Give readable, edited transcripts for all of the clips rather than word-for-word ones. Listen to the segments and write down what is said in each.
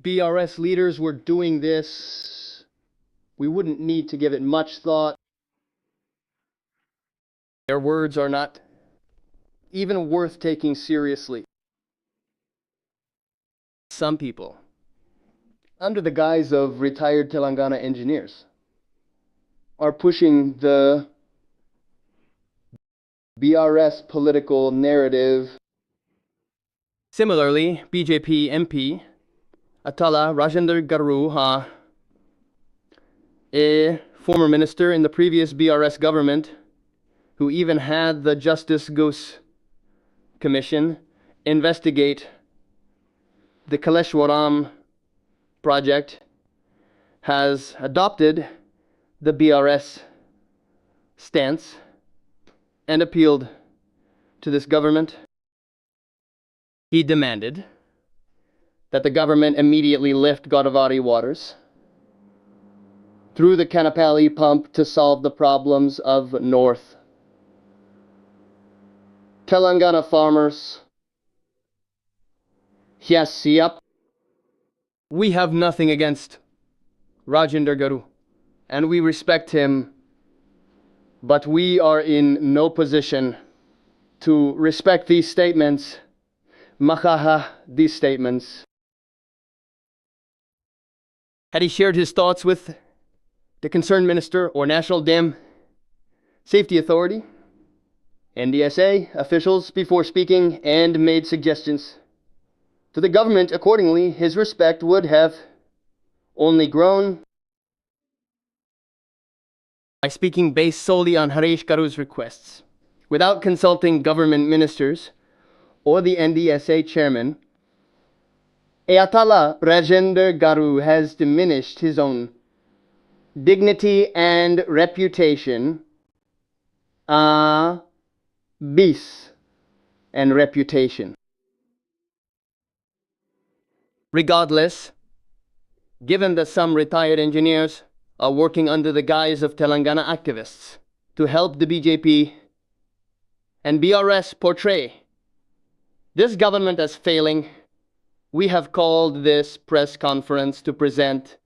BRS leaders were doing this, we wouldn't need to give it much thought. Their words are not even worth taking seriously. Some people, under the guise of retired Telangana engineers, are pushing the BRS political narrative. Similarly, BJP MP Atala Rajender Garu, a former minister in the previous BRS government, who even had the Justice Goose Commission investigate the Kaleshwaram project, has adopted the BRS stance and appealed to this government. He demanded that the government immediately lift Godavari waters through the Kanapali pump to solve the problems of North Telangana farmers. Yes, yep. We have nothing against Rajender Garu, and we respect him, but we are in no position to respect these statements. These statements. Had he shared his thoughts with the concerned minister or National Dam Safety Authority, NDSA officials before speaking and made suggestions to the government accordingly, his respect would have only grown. By speaking based solely on Harish Garu's requests, without consulting government ministers or the NDSA chairman, Atala Rajender Garu has diminished his own dignity and reputation, bis and reputation. Regardless, given that some retired engineers are working under the guise of Telangana activists to help the BJP and BRS portray this government as failing, we have called this press conference to present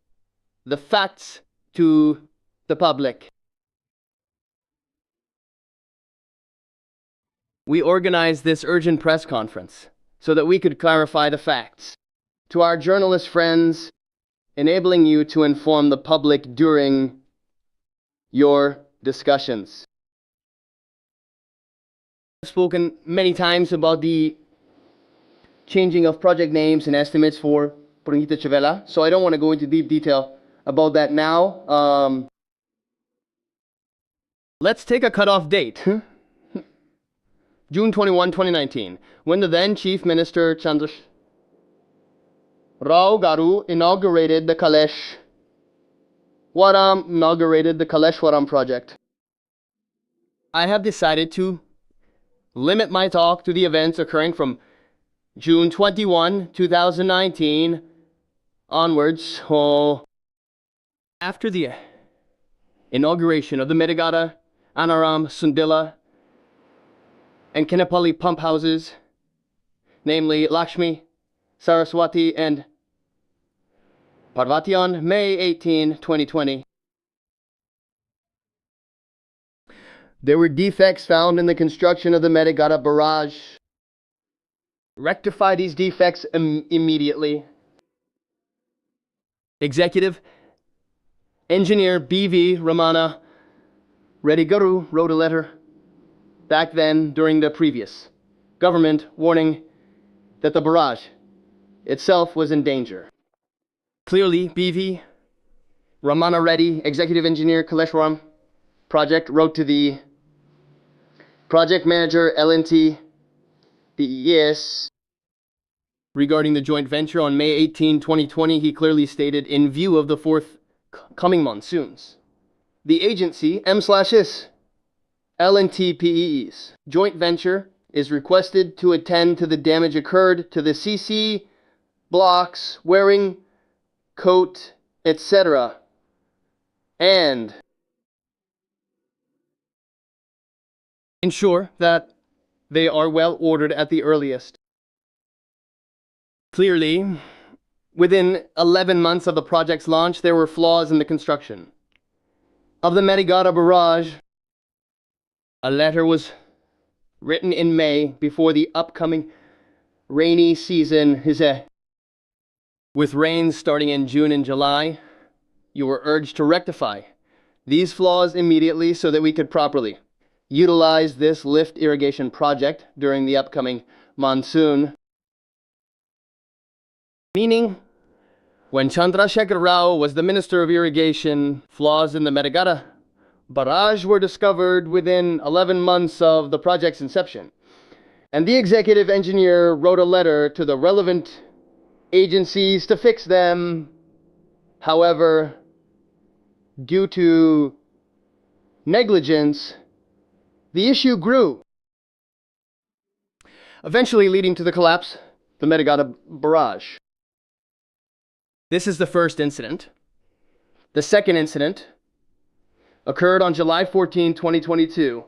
the facts to the public. We organized this urgent press conference so that we could clarify the facts to our journalist friends, enabling you to inform the public during your discussions. I've spoken many times about the changing of project names and estimates for Purangita Chavela, so I don't want to go into deep detail about that now. Let's take a cutoff date. June 21, 2019, when the then Chief Minister Chandrash Rao Garu inaugurated the Kaleshwaram project. I have decided to limit my talk to the events occurring from June 21, 2019 onwards. After the inauguration of the Medigada, Anaram, Sundila, and Kanapali pump houses, namely Lakshmi, Saraswati, and Parvati on May 18, 2020. There were defects found in the construction of the Medigada barrage. Rectify these defects immediately. Executive Engineer B.V. Ramana Reddy Garu wrote a letter back then during the previous government warning that the barrage itself was in danger. Clearly, B.V. Ramana Reddy, Executive Engineer Kaleshwaram project, wrote to the project manager L&T DES regarding the joint venture on May 18, 2020. He clearly stated, in view of the forthcoming monsoons, the agency M/is L&T PEE's joint venture is requested to attend to the damage occurred to the CC blocks, wearing coat, etc., and ensure that they are well ordered at the earliest. Clearly, Within 11 months of the project's launch, there were flaws in the construction of the Medigata Barrage. A letter was written in May before the upcoming rainy season. With rains starting in June and July, you were urged to rectify these flaws immediately so that we could properly utilize this lift irrigation project during the upcoming monsoon. Meaning, when Chandrasekhar Rao was the Minister of Irrigation, flaws in the Medigata Barrage were discovered within 11 months of the project's inception. And the executive engineer wrote a letter to the relevant agencies to fix them. However, due to negligence, the issue grew, eventually leading to the collapse of the Medigata Barrage. This is the first incident. The second incident occurred on July 14, 2022,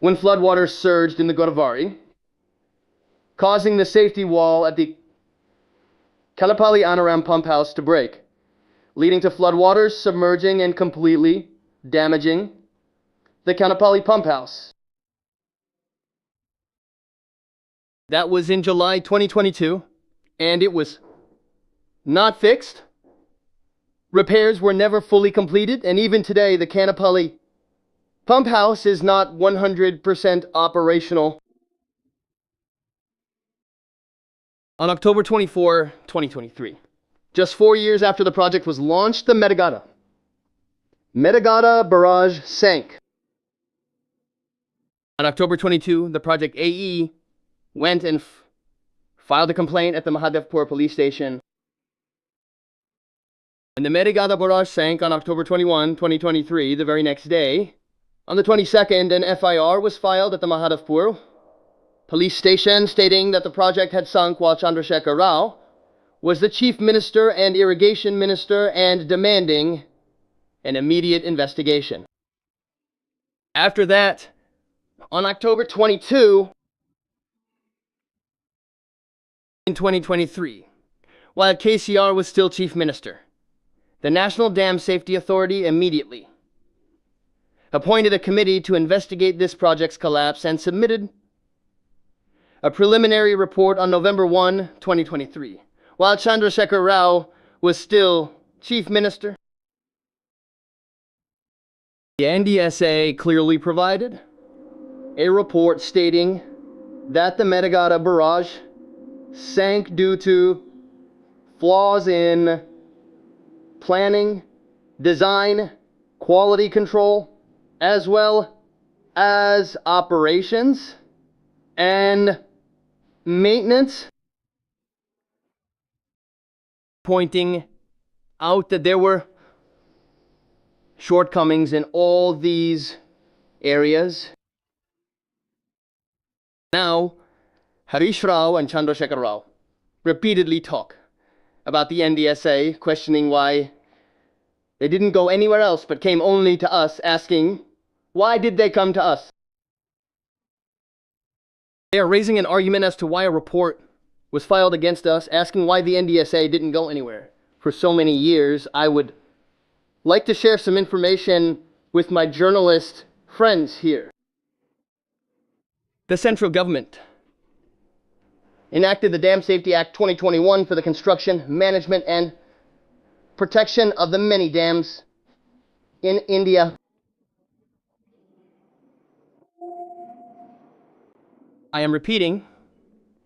when floodwaters surged in the Godavari, causing the safety wall at the Kalapalli Anaram pump house to break, leading to floodwaters submerging and completely damaging the Kalapalli pump house. That was in July 2022, and it was not fixed. Repairs were never fully completed, and even today the Kalapalli pump house is not 100% operational. On October 24, 2023, just 4 years after the project was launched, the Medigata Barrage sank. On October 22, the project AE went and filed a complaint at the Mahadevpur police station. And the Medigata Barrage sank on October 21, 2023, the very next day. On the 22nd, an FIR was filed at the Mahadevpur police station stating that the project had sunk while Chandrasekhar Rao was the Chief Minister and Irrigation Minister and demanding an immediate investigation. After that, on October 22, in 2023, while KCR was still Chief Minister, the National Dam Safety Authority immediately appointed a committee to investigate this project's collapse and submitted a preliminary report on November 1, 2023, while Chandrasekhar Rao was still Chief Minister. The NDSA clearly provided a report stating that the Medigata Barrage sank due to flaws in planning, design, quality control, as well as operations and maintenance, pointing out that there were shortcomings in all these areas. Now, Harish Rao and Chandrasekhar Rao repeatedly talk about the NDSA, questioning why they didn't go anywhere else but came only to us, asking, why did they come to us? They are raising an argument as to why a report was filed against us, asking why the NDSA didn't go anywhere for so many years. I would like to share some information with my journalist friends here. The central government enacted the Dam Safety Act 2021 for the construction, management, and protection of the many dams in India. I am repeating,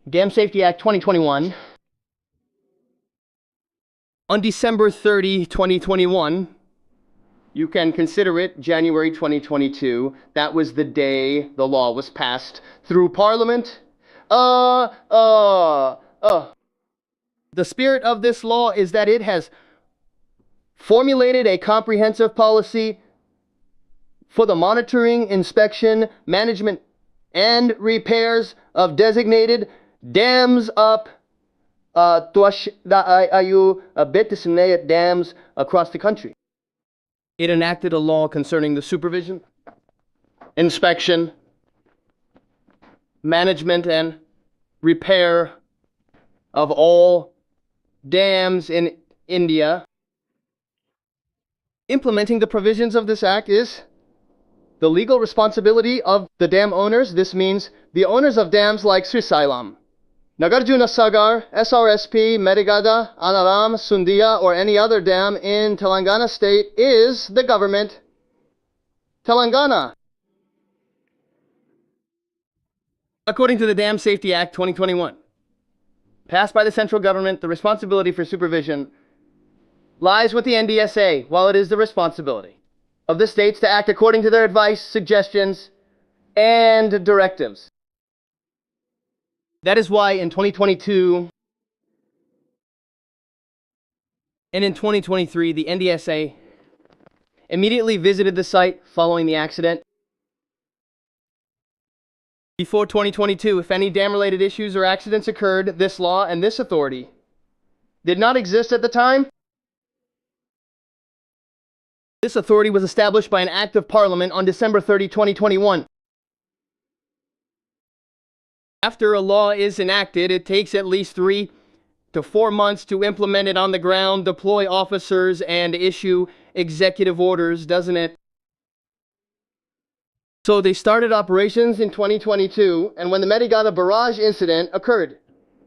Dam Safety Act 2021. On December 30, 2021, you can consider it January 2022. That was the day the law was passed through Parliament. The spirit of this law is that it has formulated a comprehensive policy for the monitoring, inspection, management, and repairs of designated dams dams across the country. It enacted a law concerning the supervision, inspection, management, and repair of all dams in India. Implementing the provisions of this act is the legal responsibility of the dam owners. This means the owners of dams like Srisailam, Nagarjuna Sagar, SRSP, Medigada, Anaram, Sundia, or any other dam in Telangana state is the government. Telangana. According to the Dam Safety Act 2021, passed by the central government, the responsibility for supervision lies with the NDSA, while it is the responsibility of the states to act according to their advice, suggestions, and directives. That is why in 2022 and in 2023, the NDSA immediately visited the site following the accident. Before 2022, if any dam-related issues or accidents occurred, this law and this authority did not exist at the time. This authority was established by an Act of Parliament on December 30, 2021. After a law is enacted, it takes at least 3 to 4 months to implement it on the ground, deploy officers, and issue executive orders, doesn't it? So they started operations in 2022, and when the Medigada Barrage incident occurred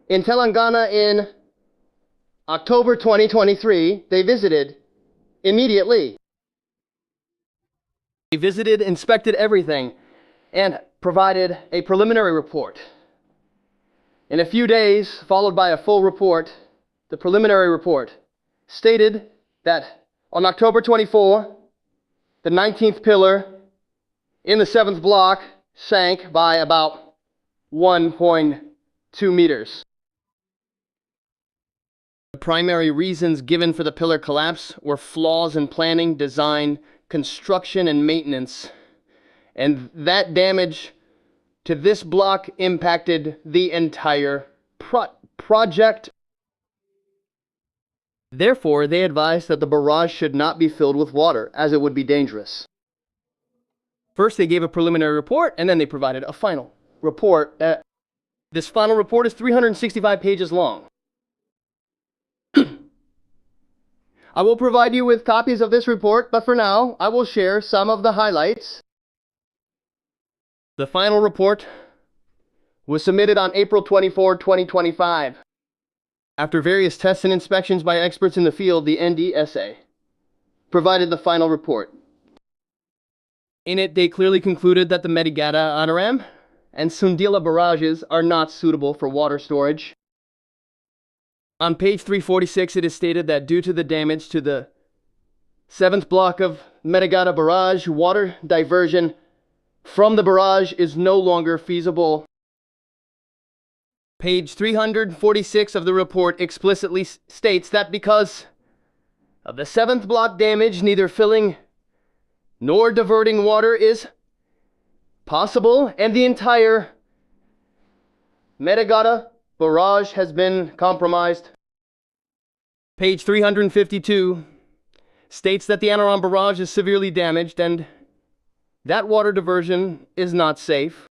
in Telangana in October 2023, they visited immediately. They visited, inspected everything, and provided a preliminary report. In a few days, followed by a full report, the preliminary report stated that on October 24, the 19th pillar in the 7th block sank by about 1.2 meters. The primary reasons given for the pillar collapse were flaws in planning, design, construction, and maintenance. And that damage to this block impacted the entire project. Therefore, they advised that the barrage should not be filled with water, as it would be dangerous. First, they gave a preliminary report, and then they provided a final report. This final report is 365 pages long. I will provide you with copies of this report, but for now, I will share some of the highlights. The final report was submitted on April 24, 2025. After various tests and inspections by experts in the field, the NDSA provided the final report. In it, they clearly concluded that the Medigada, Anaram, and Sundila barrages are not suitable for water storage. On page 346, it is stated that due to the damage to the 7th block of Medigada barrage, water diversion from the barrage is no longer feasible. Page 346 of the report explicitly states that because of the 7th block damage, neither filling nor diverting water is possible, and the entire Medigada barrage has been compromised. Page 352 states that the Anaram barrage is severely damaged and that water diversion is not safe.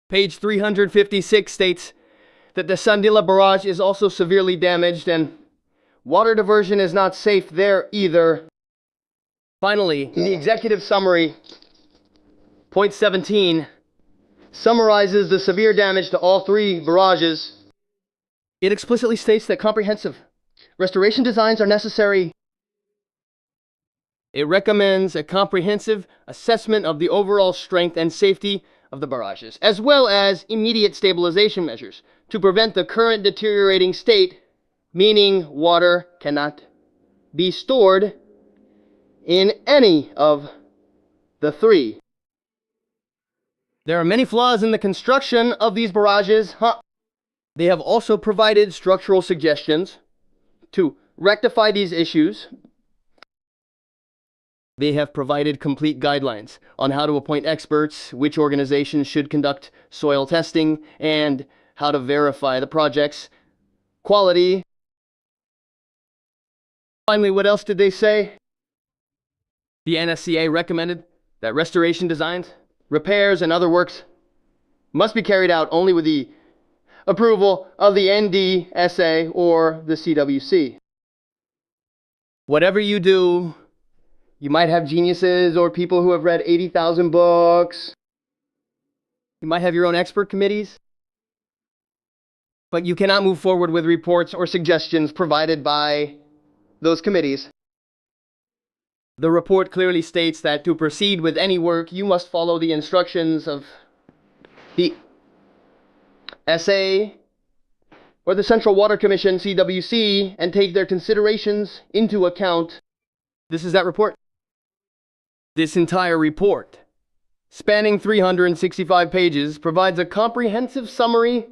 Page 356 states that the Sandila barrage is also severely damaged and water diversion is not safe there either. Finally, the executive summary, point 17, summarizes the severe damage to all 3 barrages. It explicitly states that comprehensive restoration designs are necessary. It recommends a comprehensive assessment of the overall strength and safety of the barrages, as well as immediate stabilization measures to prevent the current deteriorating state, meaning water cannot be stored in any of the 3. There are many flaws in the construction of these barrages. They have also provided structural suggestions to rectify these issues. They have provided complete guidelines on how to appoint experts, which organizations should conduct soil testing, and how to verify the project's quality. Finally, what else did they say? The NSCA recommended that restoration designs, repairs, and other works must be carried out only with the approval of the NDSA or the CWC. Whatever you do, you might have geniuses or people who have read 80,000 books. You might have your own expert committees. But you cannot move forward with reports or suggestions provided by those committees. The report clearly states that to proceed with any work, you must follow the instructions of the SA or the Central Water Commission, CWC, and take their considerations into account. This is that report. This entire report, spanning 365 pages, provides a comprehensive summary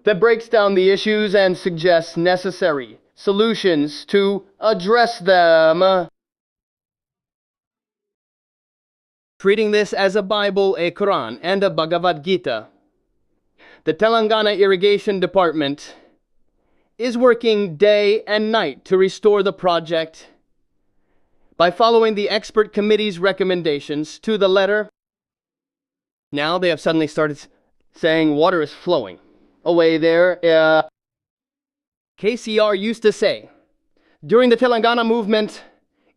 that breaks down the issues and suggests necessary solutions to address them. Treating this as a Bible, a Quran, and a Bhagavad Gita, the Telangana Irrigation Department is working day and night to restore the project by following the expert committee's recommendations to the letter. Now they have suddenly started saying water is flowing away there. KCR used to say, during the Telangana movement,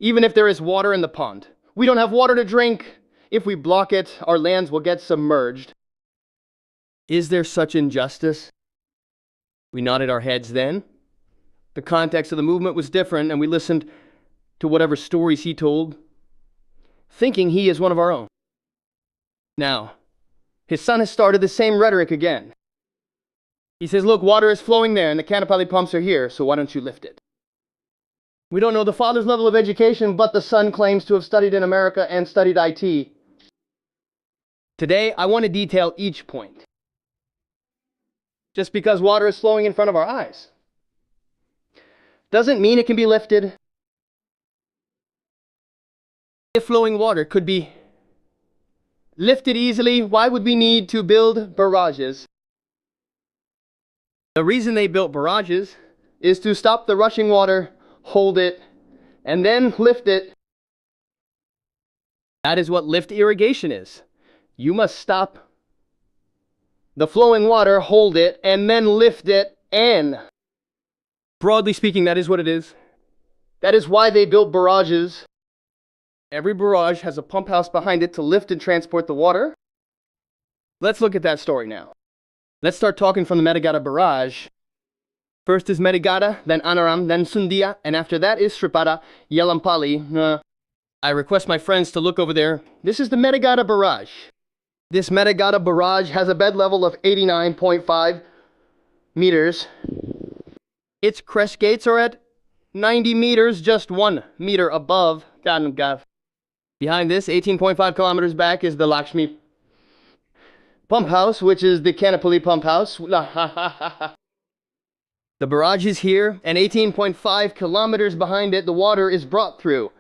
even if there is water in the pond, we don't have water to drink. If we block it, our lands will get submerged. Is there such injustice? We nodded our heads then. The context of the movement was different, and we listened to whatever stories he told, thinking he is one of our own. Now, his son has started the same rhetoric again. He says, look, water is flowing there, and the Kanapali pumps are here, so why don't you lift it? We don't know the father's level of education, but the son claims to have studied in America and studied IT. Today, I want to detail each point. Just because water is flowing in front of our eyes doesn't mean it can be lifted. If flowing water could be lifted easily, why would we need to build barrages? The reason they built barrages is to stop the rushing water, hold it, and then lift it. That is what lift irrigation is. You must stop the flowing water, hold it, and then lift it, and broadly speaking, that is what it is. That is why they built barrages. Every barrage has a pump house behind it to lift and transport the water. Let's look at that story now. Let's start talking from the Medigata barrage. First is Medigata, then Anaram, then Sundia, and after that is Sripada, Yelampali. I request my friends to look over there. This is the Medigata barrage. This Medigata barrage has a bed level of 89.5 meters. Its crest gates are at 90 meters, just 1 meter above Dangav. Behind this, 18.5 kilometers back, is the Lakshmi pump house, which is the Kanapali pump house. The barrage is here, and 18.5 kilometers behind it, the water is brought through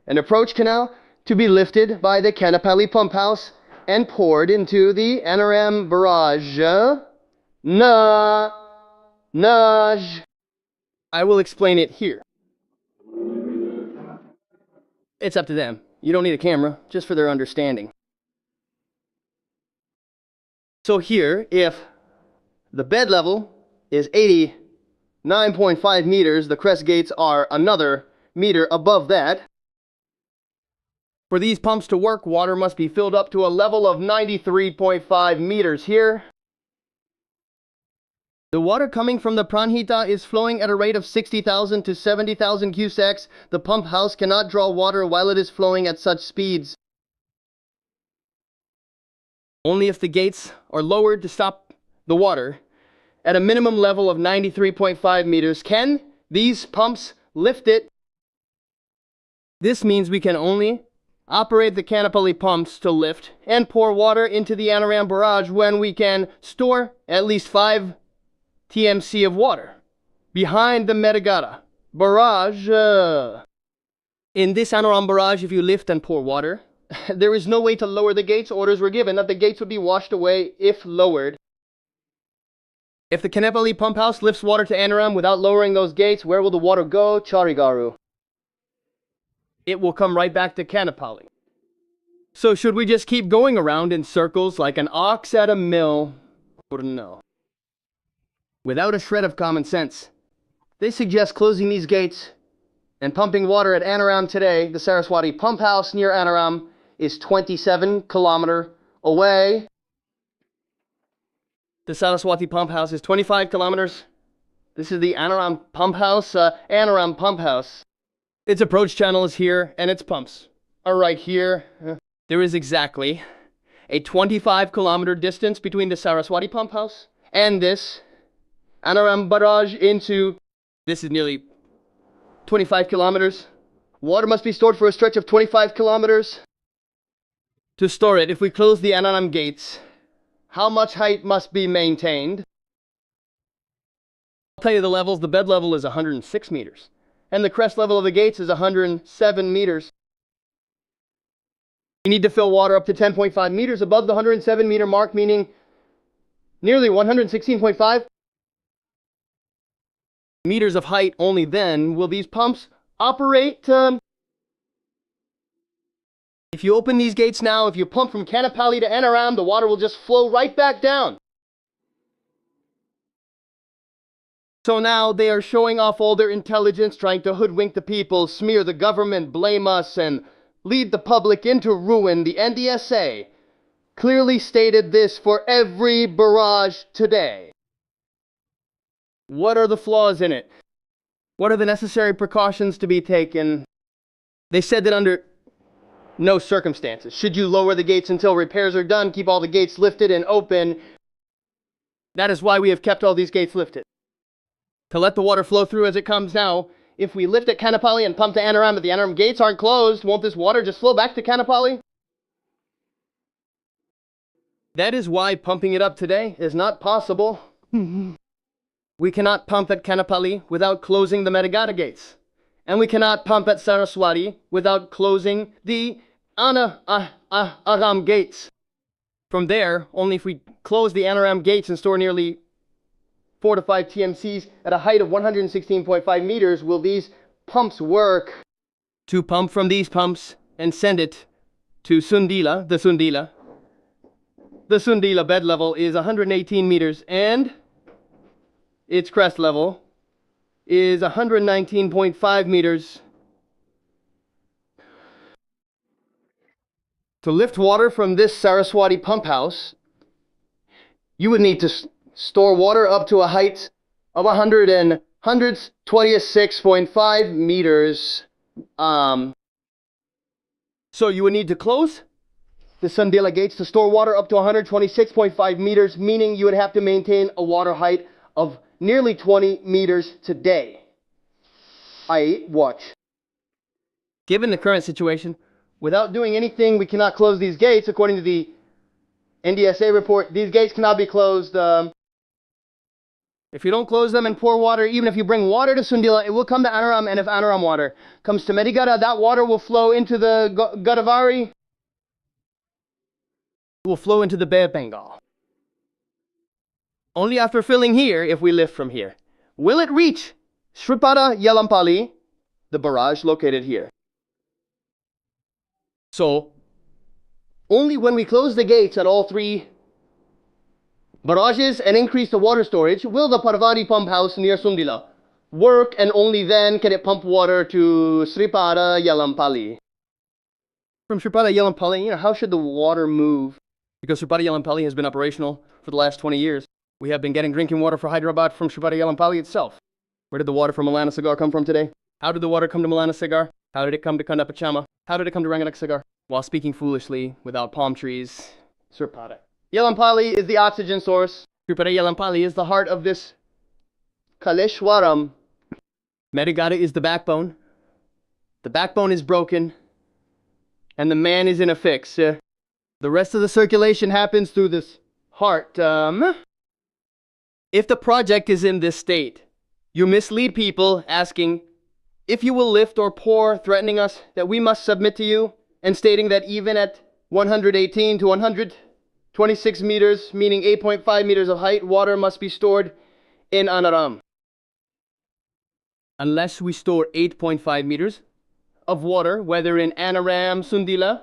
an approach canal to be lifted by the Kanapali pump house and poured into the Anaram barrage. Naj. I will explain it here. It's up to them. You don't need a camera, just for their understanding. So here, if the bed level is 89.5 meters, the crest gates are another meter above that. For these pumps to work, water must be filled up to a level of 93.5 meters here. The water coming from the Pranhita is flowing at a rate of 60,000 to 70,000 cusecs. The pump house cannot draw water while it is flowing at such speeds. Only if the gates are lowered to stop the water at a minimum level of 93.5 meters can these pumps lift it. This means we can only operate the Kanapali pumps to lift and pour water into the Anaram barrage when we can store at least 5 TMC of water behind the Medigata barrage. In this Anaram barrage, if you lift and pour water, there is no way to lower the gates. Orders were given that the gates would be washed away if lowered. If the Kanapali pump house lifts water to Anaram without lowering those gates, where will the water go? Charigaru. It will come right back to Kanapali. So should we just keep going around in circles like an ox at a mill? I wouldn't know. without a shred of common sense. They suggest closing these gates and pumping water at Anaram today. The Saraswati pump house near Anaram is 27 kilometers away. The Saraswati pump house is 25 kilometers. This is the Anaram pump house. Anaram pump house. Its approach channel is here, and its pumps are right here. There is exactly a 25-kilometer distance between the Saraswati pump house and this Anaram barrage into. This is nearly 25 kilometers. Water must be stored for a stretch of 25 kilometers. To store it, if we close the Anaram gates, how much height must be maintained? I'll tell you the levels. The bed level is 106 meters. And the crest level of the gates is 107 meters. You need to fill water up to 10.5 meters above the 107 meter mark, meaning nearly 116.5 meters of height. Only then will these pumps operate. If you open these gates now, if you pump from Kanapali to Anaram, the water will just flow right back down. So now they are showing off all their intelligence, trying to hoodwink the people, smear the government, blame us, and lead the public into ruin. The NDSA clearly stated this for every barrage today. What are the flaws in it? What are the necessary precautions to be taken? They said that under no circumstances should you lower the gates until repairs are done. Keep all the gates lifted and open. That is why we have kept all these gates lifted, to let the water flow through as it comes now. If we lift at Kanapali and pump to Anaram, but the Anaram gates aren't closed, won't this water just flow back to Kanapali? That is why pumping it up today is not possible. We cannot pump at Kanapali without closing the Medigata gates. And we cannot pump at Saraswati without closing the Anaram gates. From there, only if we close the Anaram gates and store nearly 4 to 5 TMCs at a height of 116.5 meters will these pumps work. To pump from these pumps and send it to Sundila, the Sundila bed level is 118 meters and its crest level is 119.5 meters. To lift water from this Saraswati pump house, you would need to store water up to a height of 126.5 meters. So you would need to close the Sundila gates to store water up to 126.5 meters, meaning you would have to maintain a water height of nearly 20 meters today. Watch. Given the current situation, without doing anything, we cannot close these gates. According to the NDSA report, these gates cannot be closed. If you don't close them and pour water, even if you bring water to Sundila, it will come to Anaram, and if Anaram water comes to Medigata, that water will flow into the Godavari. It will flow into the Bay of Bengal. Only after filling here, if we lift from here, will it reach Sripada Yelampali, the barrage located here. So, only when we close the gates at all 3 barrages and increase the water storage will the Parvati pump house near Sundila work, and only then can it pump water to Sripada Yelampali. From Sripada Yelampali, how should the water move? Because Sripada Yelampali has been operational for the last 20 years. We have been getting drinking water for Hyderabad from Sripada Yelampali itself. Where did the water from Malanasagar come from today? How did the water come to Malanasagar? How did it come to Kandapachama? How did it come to Ranganaksagar? While speaking foolishly, without palm trees, Sripada Yelampali is the oxygen source. Sripada Yelampali is the heart of this Kaleshwaram. Medigata is the backbone. The backbone is broken, and the man is in a fix. The rest of the circulation happens through this heart. If the project is in this state, you mislead people asking if you will lift or pour, threatening us that we must submit to you, and stating that even at 118 to 126 meters, meaning 8.5 meters of height, water must be stored in Anaram. Unless we store 8.5 meters of water, whether in Anaram, Sundila,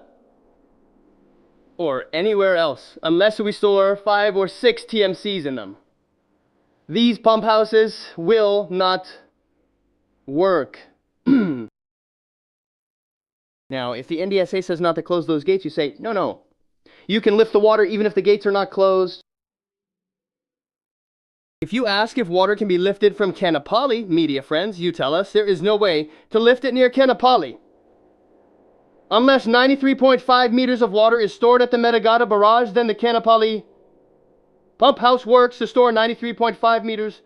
or anywhere else, unless we store 5 or 6 TMCs in them, These pump houses will not work. Now, if the NDSA says not to close those gates, you say, no. You can lift the water even if the gates are not closed. If you ask if water can be lifted from Kanapali, media friends, you tell us there is no way to lift it near Kanapali. Unless 93.5 meters of water is stored at the Metagata Barrage, then the Kanapali pump house works to store 93.5 meters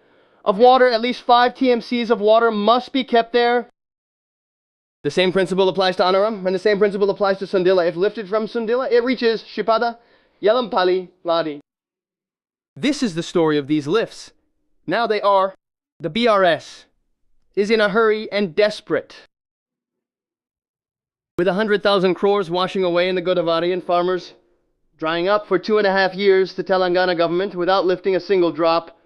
of water. At least 5 TMCs of water must be kept there. The same principle applies to Anaram, and the same principle applies to Sundilla. If lifted from Sundilla, it reaches Shipada, Yelampali, Ladi. This is the story of these lifts. Now they are. The BRS is in a hurry and desperate. With 100,000 crores washing away in the Godavari and farmers drying up for 2.5 years, the Telangana government, without lifting a single drop,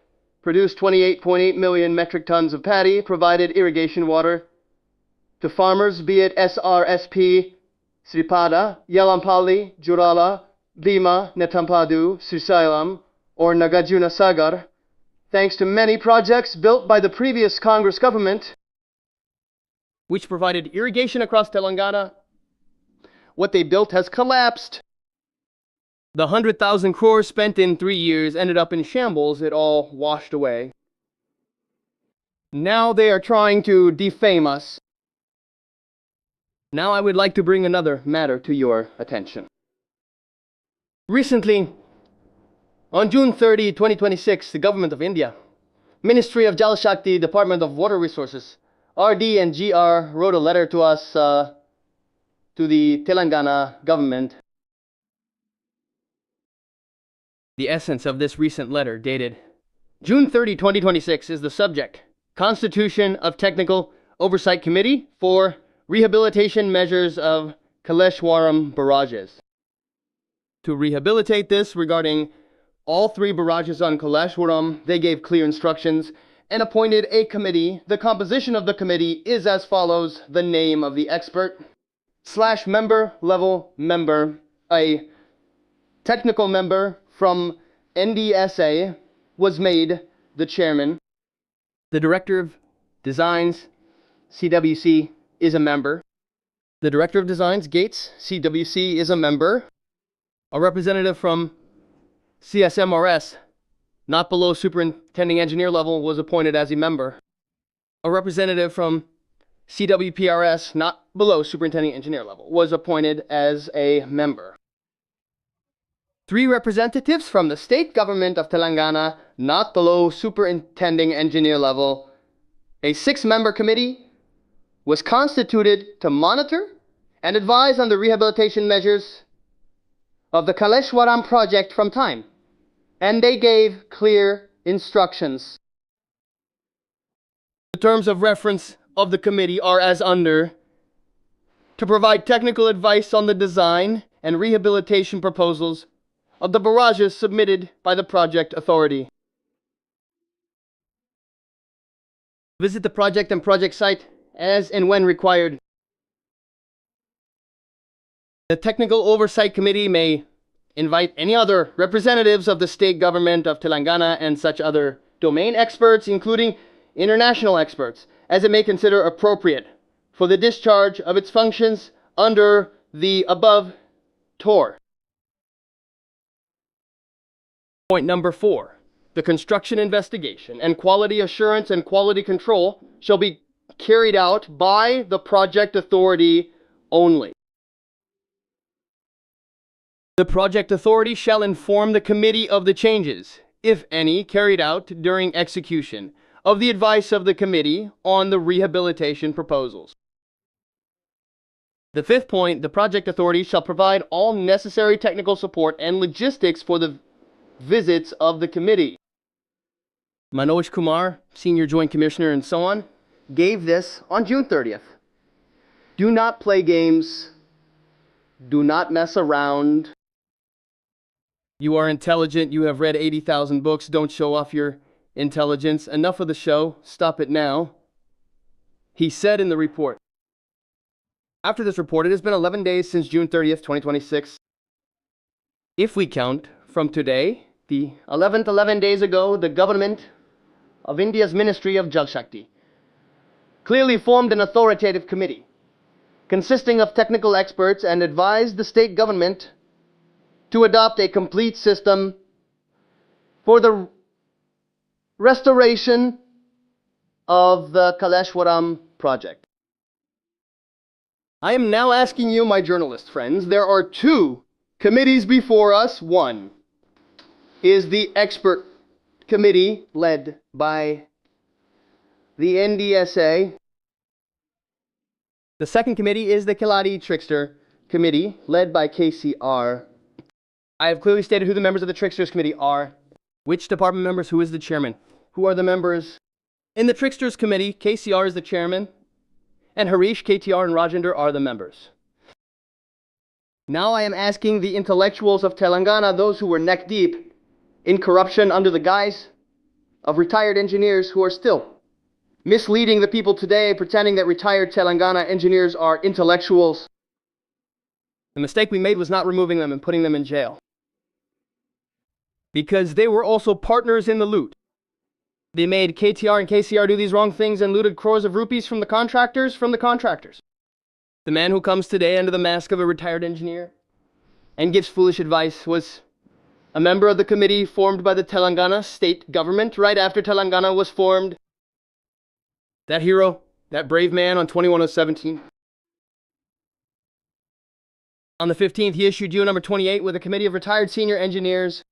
produced 28.8 million metric tons of paddy, provided irrigation water to farmers, be it SRSP, Sripada, Yelampali, Jurala, Bhima, Netampadu, Srisailam, or Nagarjuna Sagar, thanks to many projects built by the previous Congress government, which provided irrigation across Telangana. What they built has collapsed. The 100,000 crores spent in 3 years ended up in shambles. It all washed away. Now they are trying to defame us. Now I would like to bring another matter to your attention. Recently, on June 30, 2026, the Government of India, Ministry of Jal Shakti, Department of Water Resources, RD and GR wrote a letter to us, to the Telangana government. The essence of this recent letter, dated June 30, 2026, is the subject: Constitution of Technical Oversight Committee for Rehabilitation Measures of Kaleshwaram Barrages. To rehabilitate this regarding all 3 barrages on Kaleshwaram, they gave clear instructions and appointed a committee. The composition of the committee is as follows. The name of the expert / member level member, a technical member from NDSA was made the chairman. The director of designs, CWC, is a member. The director of designs, Gates, CWC, is a member. A representative from CSMRS, not below superintending engineer level, was appointed as a member. A representative from CWPRS, not below superintending engineer level, was appointed as a member. 3 representatives from the state government of Telangana, not below superintending engineer level. A 6-member committee was constituted to monitor and advise on the rehabilitation measures of the Kaleshwaram project from time. And they gave clear instructions. The terms of reference of the committee are as under: to provide technical advice on the design and rehabilitation proposals of the barrages submitted by the project authority. Visit the project and project site as and when required. The Technical Oversight Committee may invite any other representatives of the state government of Telangana and such other domain experts, including international experts, as it may consider appropriate for the discharge of its functions under the above TOR. Point number 4. The construction investigation and quality assurance and quality control shall be carried out by the project authority only. The project authority shall inform the committee of the changes, if any, carried out during execution of the advice of the committee on the rehabilitation proposals. The 5th point, the project authority shall provide all necessary technical support and logistics for the visits of the committee. Manoj Kumar, Senior Joint Commissioner and so on, gave this on June 30th. Do not play games. Do not mess around. You are intelligent. You have read 80,000 books. Don't show off your intelligence. Enough of the show. Stop it now. He said in the report. After this report, it has been 11 days since June 30th, 2026. If we count from today, the 11th 11 days ago, the government of India's Ministry of Jal Shakti clearly formed an authoritative committee consisting of technical experts and advised the state government to adopt a complete system for the restoration of the Kaleshwaram project. I am now asking you, my journalist friends, there are two committees before us. One is the expert committee led by the NDSA. The second committee is the Kiladi Trickster Committee led by KCR. I have clearly stated who the members of the Tricksters Committee are. Which department members? Who is the chairman? Who are the members? In the Tricksters Committee, KCR is the chairman, and Harish, KTR, and Rajender are the members. Now I am asking the intellectuals of Telangana, those who were neck deep in corruption under the guise of retired engineers who are still misleading the people today, pretending that retired Telangana engineers are intellectuals. The mistake we made was not removing them and putting them in jail, because they were also partners in the loot. They made KTR and KCR do these wrong things and looted crores of rupees from the contractors. The man who comes today under the mask of a retired engineer and gives foolish advice was a member of the committee formed by the Telangana state government right after Telangana was formed. That hero, that brave man on 21/17. On the 15th, he issued UO number 28 with a committee of retired senior engineers.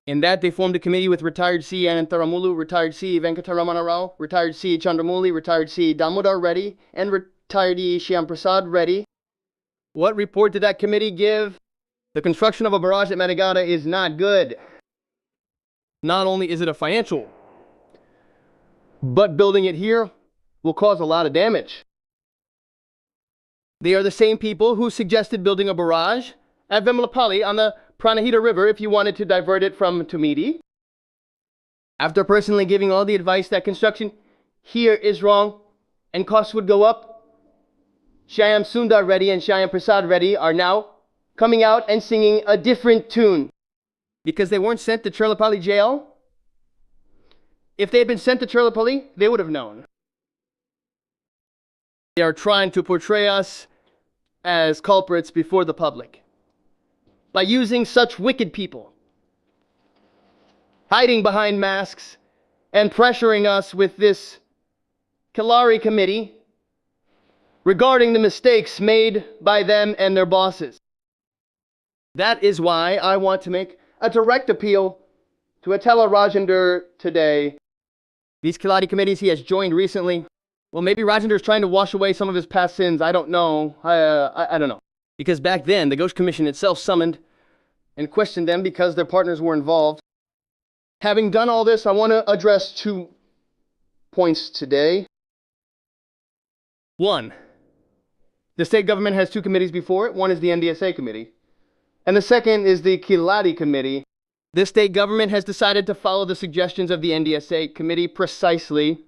In that, they formed a committee with retired C. Anantaramulu, retired C. Venkataramana Rao, retired C. Chandramuli, retired C. Damodar Reddy, and retired E. Shyam Prasad Reddy. What report did that committee give? The construction of a barrage at Medigada is not good. Not only is it a financial, but building it here will cause a lot of damage. They are the same people who suggested building a barrage at Vemulapalli on the Pranahita River if you wanted to divert it from Tumidi. After personally giving all the advice that construction here is wrong and costs would go up, Shyam Sundar Reddy and Shyam Prasad Reddy are now coming out and singing a different tune because they weren't sent to Cherlapalli jail. If they had been sent to Cherlapalli, they would have known. They are trying to portray us as culprits before the public by using such wicked people, hiding behind masks and pressuring us with this Kalari committee regarding the mistakes made by them and their bosses. That is why I want to make a direct appeal to Atela Rajender today. These Kiladi committees he has joined recently. Well, maybe Rajender is trying to wash away some of his past sins. I don't know. I don't know. Because back then, the Ghosh Commission itself summoned and questioned them because their partners were involved. Having done all this, I want to address 2 points today. 1, the state government has 2 committees before it. One is the NDSA committee, and the second is the Kiladi committee. The state government has decided to follow the suggestions of the NDSA committee precisely.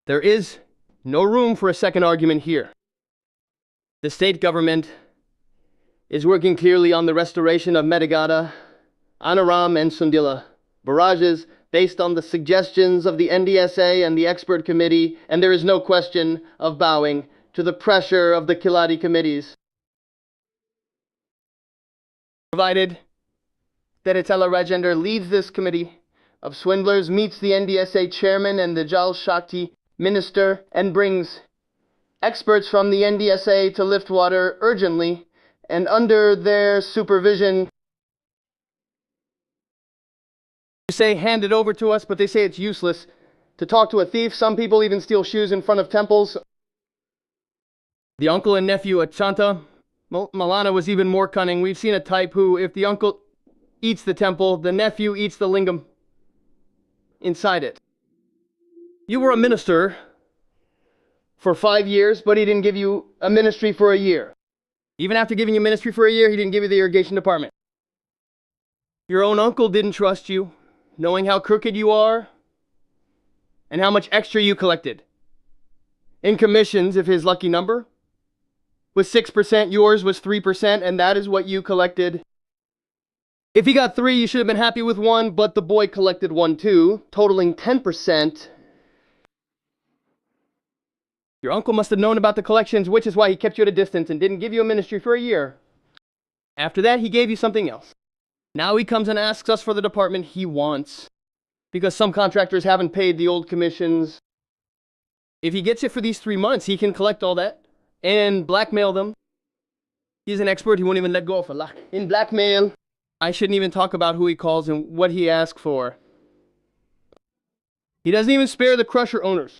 There is no room for a second argument here. The state government is working clearly on the restoration of Medigada, Anaram, and Sundila barrages based on the suggestions of the NDSA and the expert committee, and there is no question of bowing to the pressure of the Kiladi committees. Provided that Atela Rajender leads this committee of swindlers, meets the NDSA chairman and the Jal Shakti minister, and brings experts from the NDSA to lift water urgently and under their supervision. You say, hand it over to us, but they say it's useless to talk to a thief. Some people even steal shoes in front of temples. The uncle and nephew Achanta Malana was even more cunning. We've seen a type who, if the uncle eats the temple, the nephew eats the lingam inside it. You were a minister for 5 years, but he didn't give you a ministry for a year. Even after giving you ministry for a year, he didn't give you the irrigation department. Your own uncle didn't trust you, knowing how crooked you are and how much extra you collected. In commissions, if his lucky number was 6%, yours was 3%, and that is what you collected. If he got 3, you should have been happy with 1, but the boy collected 1 too, totaling 10%. Your uncle must have known about the collections, which is why he kept you at a distance and didn't give you a ministry for a year. After that, he gave you something else. Now he comes and asks us for the department he wants, because some contractors haven't paid the old commissions. If he gets it for these 3 months, he can collect all that and blackmail them. He's an expert, he won't even let go of Allah. In blackmail, I shouldn't even talk about who he calls and what he asks for. He doesn't even spare the crusher owners.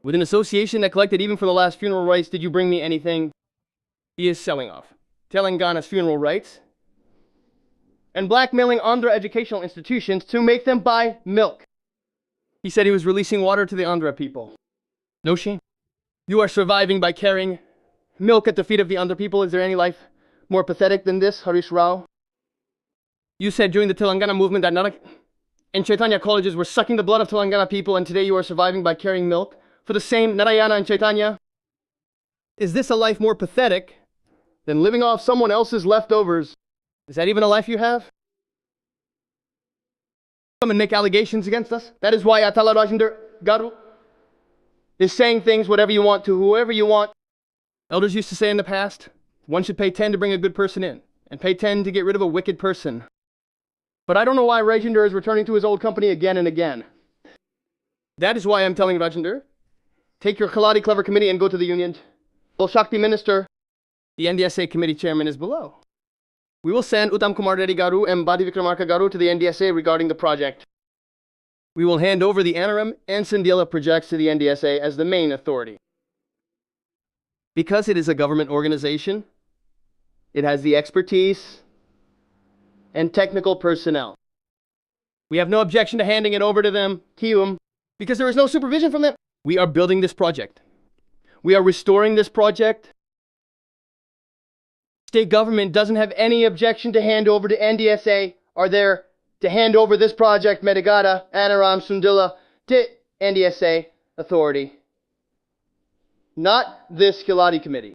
With an association that collected even for the last funeral rites, did you bring me anything? He is selling off Telangana's funeral rites and blackmailing Andhra educational institutions to make them buy milk. He said he was releasing water to the Andhra people. No shame. You are surviving by carrying milk at the feet of the Andhra people. Is there any life more pathetic than this, Harish Rao? You said during the Telangana movement that Nanak and Chaitanya colleges were sucking the blood of Telangana people, and today you are surviving by carrying milk for the same Narayana and Chaitanya. Is this a life more pathetic than living off someone else's leftovers? Is that even a life you have? Come and make allegations against us. That is why Atala Rajendra Garu is saying things whatever you want to whoever you want. Elders used to say in the past, one should pay 10 to bring a good person in, and pay 10 to get rid of a wicked person. But I don't know why Rajendra is returning to his old company again and again. That is why I'm telling Rajendra, take your Khaladi Clever Committee and go to the union. Well, Shakti Minister, the NDSA committee chairman is below. We will send Uttam Kumar Reddy Garu and Badi Vikramarka Garu to the NDSA regarding the project. We will hand over the Anaram and Sindila projects to the NDSA as the main authority. Because it is a government organization, it has the expertise and technical personnel. We have no objection to handing it over to them, Kium, because there is no supervision from them. We are building this project. We are restoring this project. State government doesn't have any objection to hand over to NDSA are there to hand over this project, Medigada, Anaram, Sundilla, to NDSA authority. Not this Kiladi committee.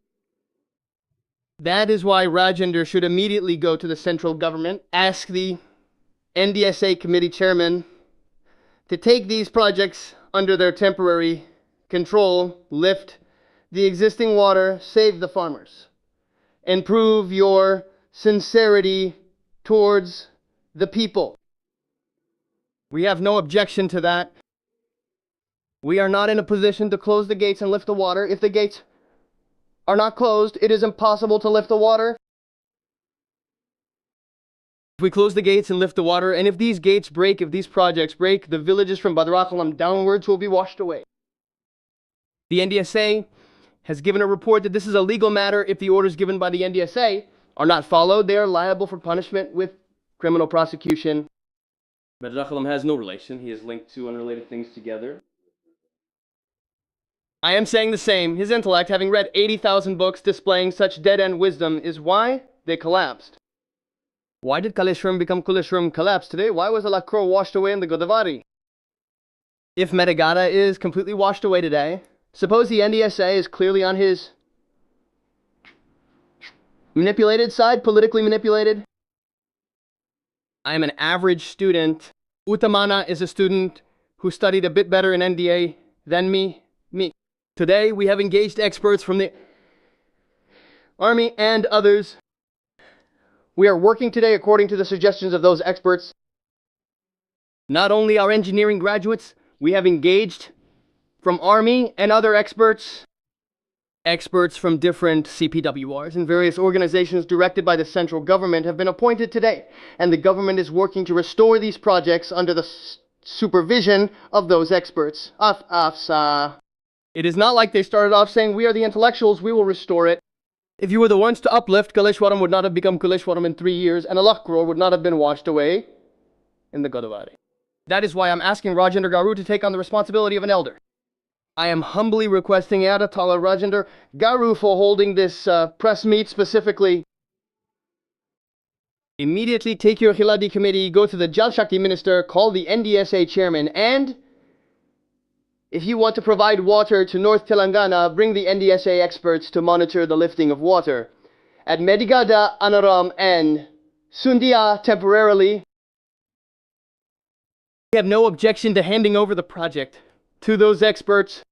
That is why Rajendra should immediately go to the central government, ask the NDSA committee chairman to take these projects under their temporary control, lift the existing water, save the farmers, and prove your sincerity towards the people. We have no objection to that. We are not in a position to close the gates and lift the water. If the gates are not closed, it is impossible to lift the water. If we close the gates and lift the water, and if these gates break, if these projects break, the villages from Badrakalam downwards will be washed away. The NDSA has given a report that this is a legal matter. If the orders given by the NDSA are not followed, they are liable for punishment with criminal prosecution. Badrakalam has no relation. He is linked to unrelated things together. I am saying the same. His intellect, having read 80,000 books displaying such dead-end wisdom, is why they collapsed. Why did Kaleshwaram become Kaleshwaram collapse today? Why was Alakro washed away in the Godavari? If Medigada is completely washed away today, suppose the NDSA is clearly on his manipulated side, politically manipulated. I am an average student. Uttamana is a student who studied a bit better in NDA than me. Today, we have engaged experts from the Army and others. We are working today according to the suggestions of those experts. Not only our engineering graduates, we have engaged from Army and other experts from different CPWRs and various organizations directed by the central government have been appointed today, and the government is working to restore these projects under the supervision of those experts. It is not like they started off saying, we are the intellectuals, we will restore it. If you were the ones to uplift, Kaleshwaram would not have become Kaleshwaram in 3 years, and Alakror would not have been washed away in the Godavari. That is why I'm asking Rajendra Garu to take on the responsibility of an elder. I am humbly requesting Adatala Rajendra Garu for holding this press meet specifically. Immediately take your Khiladi committee, go to the Jal Shakti minister, call the NDSA chairman, and if you want to provide water to North Telangana, bring the NDSA experts to monitor the lifting of water at Medigada, Anaram, and Sundia temporarily. We have no objection to handing over the project to those experts.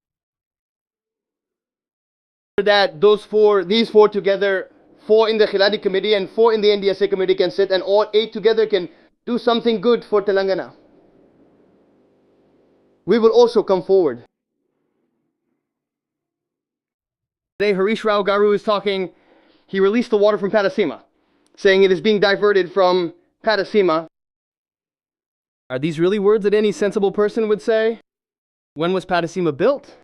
That these four together, 4 in the Khiladi committee and 4 in the NDSA committee can sit, and all 8 together can do something good for Telangana. We will also come forward. Today, Harish Rao Garu is talking. He released the water from Padasima, saying it is being diverted from Padasima. Are these really words that any sensible person would say? When was Padasima built?